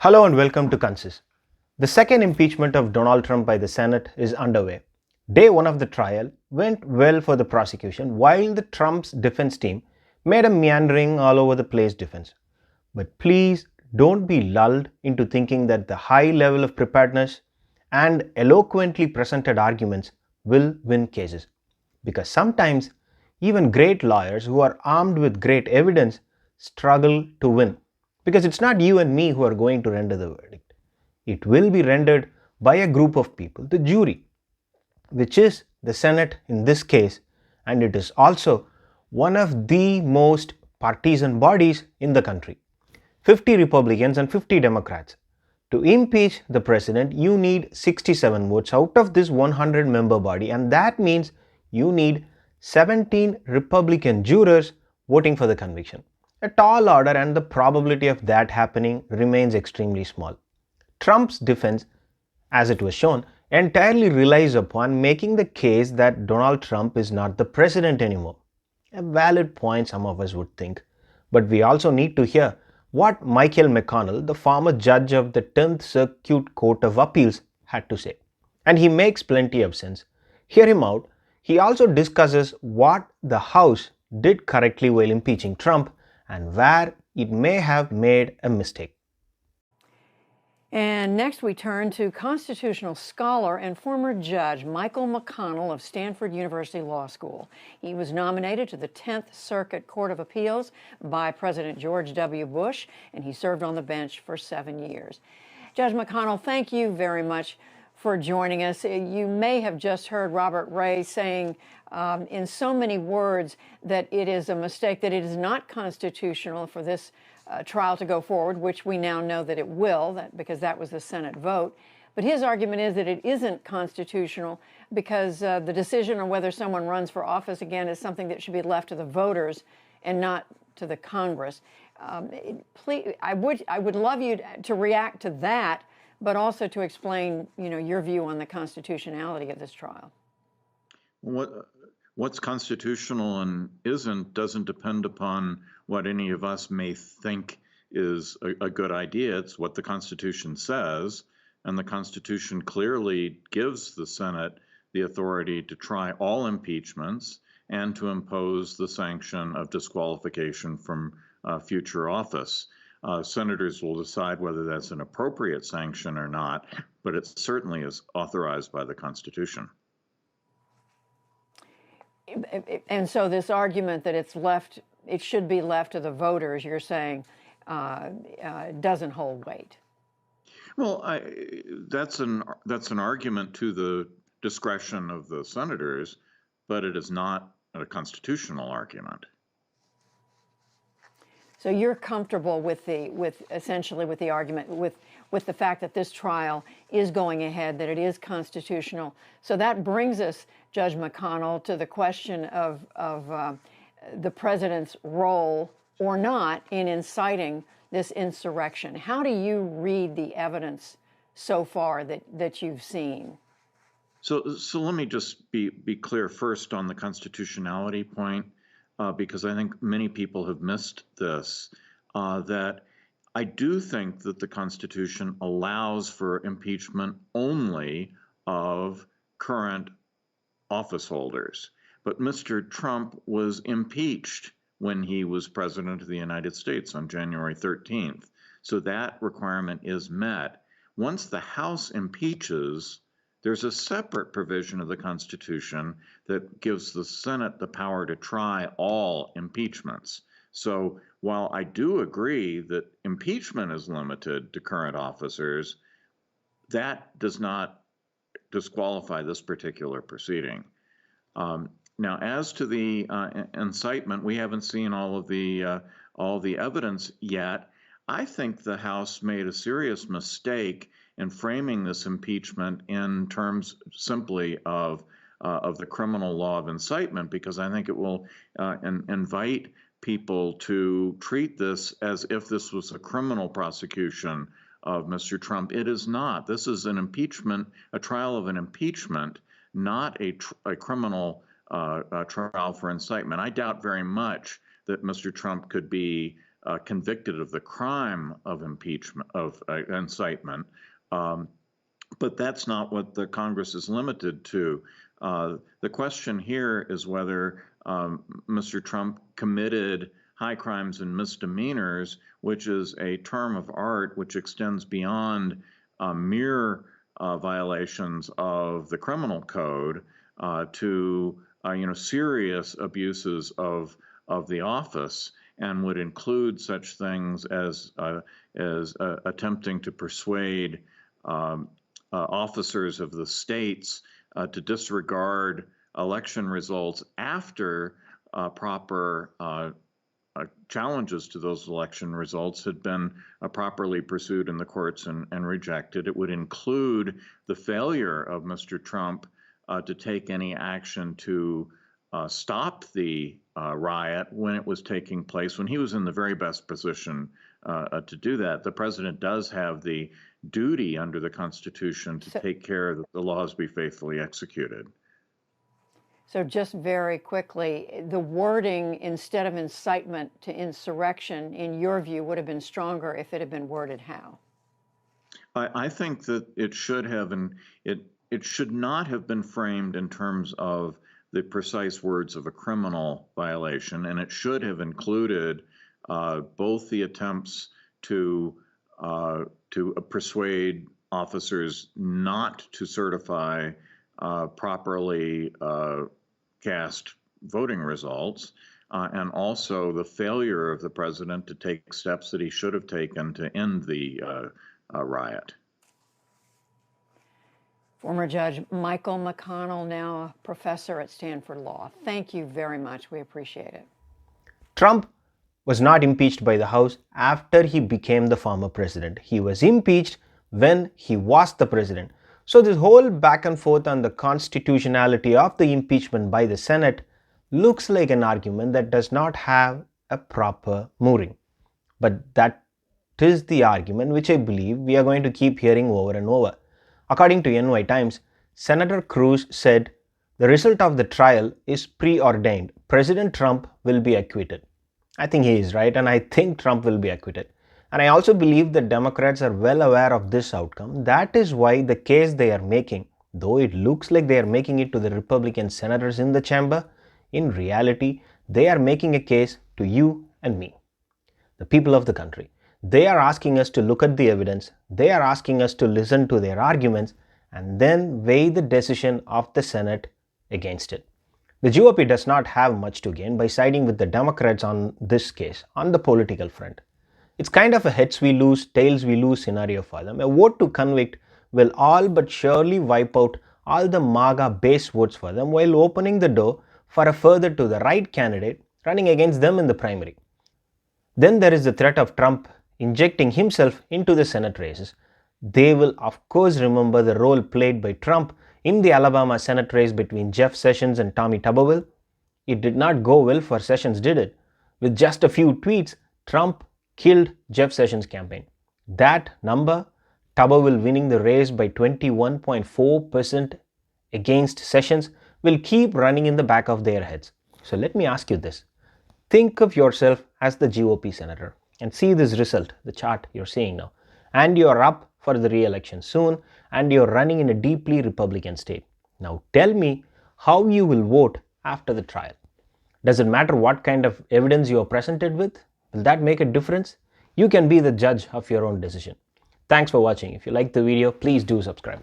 Hello and welcome to Consis. The second impeachment of Donald Trump by the Senate is underway. Day one of the trial went well for the prosecution, while the Trump's defense team made a meandering all over the place defense. But please don't be lulled into thinking that the high level of preparedness and eloquently presented arguments will win cases. Because sometimes even great lawyers who are armed with great evidence struggle to win. Because it's not you and me who are going to render the verdict. It will be rendered by a group of people, the jury, which is the Senate in this case, and it is also one of the most partisan bodies in the country. 50 Republicans and 50 Democrats. To impeach the president, you need 67 votes out of this 100 member body, and that means you need 17 Republican jurors voting for the conviction. A tall order, and the probability of that happening remains extremely small. Trump's defense, as it was shown, entirely relies upon making the case that Donald Trump is not the president anymore. A valid point, some of us would think. But we also need to hear what Michael McConnell, the former judge of the 10th Circuit Court of Appeals, had to say. And he makes plenty of sense. Hear him out. He also discusses what the House did correctly while impeaching Trump and where it may have made a mistake. And next we turn to constitutional scholar and former judge Michael McConnell of Stanford University Law School. He was nominated to the 10th Circuit Court of Appeals by President George W. Bush, and he served on the bench for 7 years. Judge McConnell, thank you very much for joining us. You may have just heard Robert Ray saying in so many words that it is a mistake, that it is not constitutional for this trial to go forward, which we now know that it will, because that was the Senate vote. But his argument is that it isn't constitutional because the decision on whether someone runs for office again is something that should be left to the voters and not to the Congress. Please, I would love you to react to that, but also to explain, your view on the constitutionality of this trial. What's constitutional and isn't doesn't depend upon what any of us may think is a good idea. It's what the Constitution says, and the Constitution clearly gives the Senate the authority to try all impeachments and to impose the sanction of disqualification from future office. Senators will decide whether that's an appropriate sanction or not, but it certainly is authorized by the Constitution. And so this argument that it should be left to the voters, you're saying, doesn't hold weight. Well, that's an argument to the discretion of the senators, but it is not a constitutional argument. So you're comfortable with essentially the argument, with the fact that this trial is going ahead, that it is constitutional. So that brings us, Judge McConnell, to the question of the president's role or not in inciting this insurrection. How do you read the evidence so far that you've seen? So let me just be clear first on the constitutionality point. Because I think many people have missed this, that I do think that the Constitution allows for impeachment only of current office holders. But Mr. Trump was impeached when he was president of the United States on January 13th. So that requirement is met. Once the House impeaches, there's a separate provision of the Constitution that gives the Senate the power to try all impeachments. So while I do agree that impeachment is limited to current officers, that does not disqualify this particular proceeding. Now, as to the incitement, we haven't seen all the evidence yet. I think the House made a serious mistake in framing this impeachment in terms simply of the criminal law of incitement, because I think it will invite people to treat this as if this was a criminal prosecution of Mr. Trump. It is not. This is an impeachment, a trial of an impeachment, not a criminal trial for incitement. I doubt very much that Mr. Trump could be convicted of the crime of impeachment, of incitement. But that's not what the Congress is limited to. The question here is whether Mr. Trump committed high crimes and misdemeanors, which is a term of art which extends beyond mere violations of the criminal code to serious abuses of the office, and would include such things as attempting to persuade officers of the states to disregard election results after proper challenges to those election results had been properly pursued in the courts and rejected. It would include the failure of Mr. Trump to take any action to stop the riot when it was taking place, when he was in the very best position to do that. The president does have the duty under the Constitution to take care that the laws be faithfully executed. So just very quickly, the wording instead of incitement to insurrection, in your view, would have been stronger if it had been worded how? I think that it should have, and it should not have been framed in terms of the precise words of a criminal violation, and it should have included both the attempts to persuade officers not to certify properly cast voting results, and also the failure of the president to take steps that he should have taken to end the riot. Former Judge Michael McConnell, now a professor at Stanford Law. Thank you very much. We appreciate it. Trump was not impeached by the House after he became the former president. He was impeached when he was the president. So this whole back and forth on the constitutionality of the impeachment by the Senate looks like an argument that does not have a proper mooring. But that is the argument which I believe we are going to keep hearing over and over. According to NY Times, Senator Cruz said the result of the trial is preordained. President Trump will be acquitted. I think he is right, and I think Trump will be acquitted. And I also believe that Democrats are well aware of this outcome. That is why the case they are making, though it looks like they are making it to the Republican senators in the chamber, in reality, they are making a case to you and me, the people of the country. They are asking us to look at the evidence. They are asking us to listen to their arguments and then weigh the decision of the Senate against it. The GOP does not have much to gain by siding with the Democrats on this case, on the political front. It's kind of a heads we lose, tails we lose scenario for them. A vote to convict will all but surely wipe out all the MAGA base votes for them while opening the door for a further to the right candidate running against them in the primary. Then there is the threat of Trump injecting himself into the Senate races. They will of course remember the role played by Trump in the Alabama Senate race between Jeff Sessions and Tommy Tuberville. It did not go well for Sessions, did it? With just a few tweets, Trump killed Jeff Sessions' campaign. That number, Tuberville winning the race by 21.4% against Sessions, will keep running in the back of their heads. So let me ask you this. Think of yourself as the GOP senator and see this result, the chart you're seeing now. And you're up for the re-election soon, and you're running in a deeply Republican state. Now tell me how you will vote after the trial. Does it matter what kind of evidence you are presented with? Will that make a difference? You can be the judge of your own decision. Thanks for watching. If you liked the video, please do subscribe.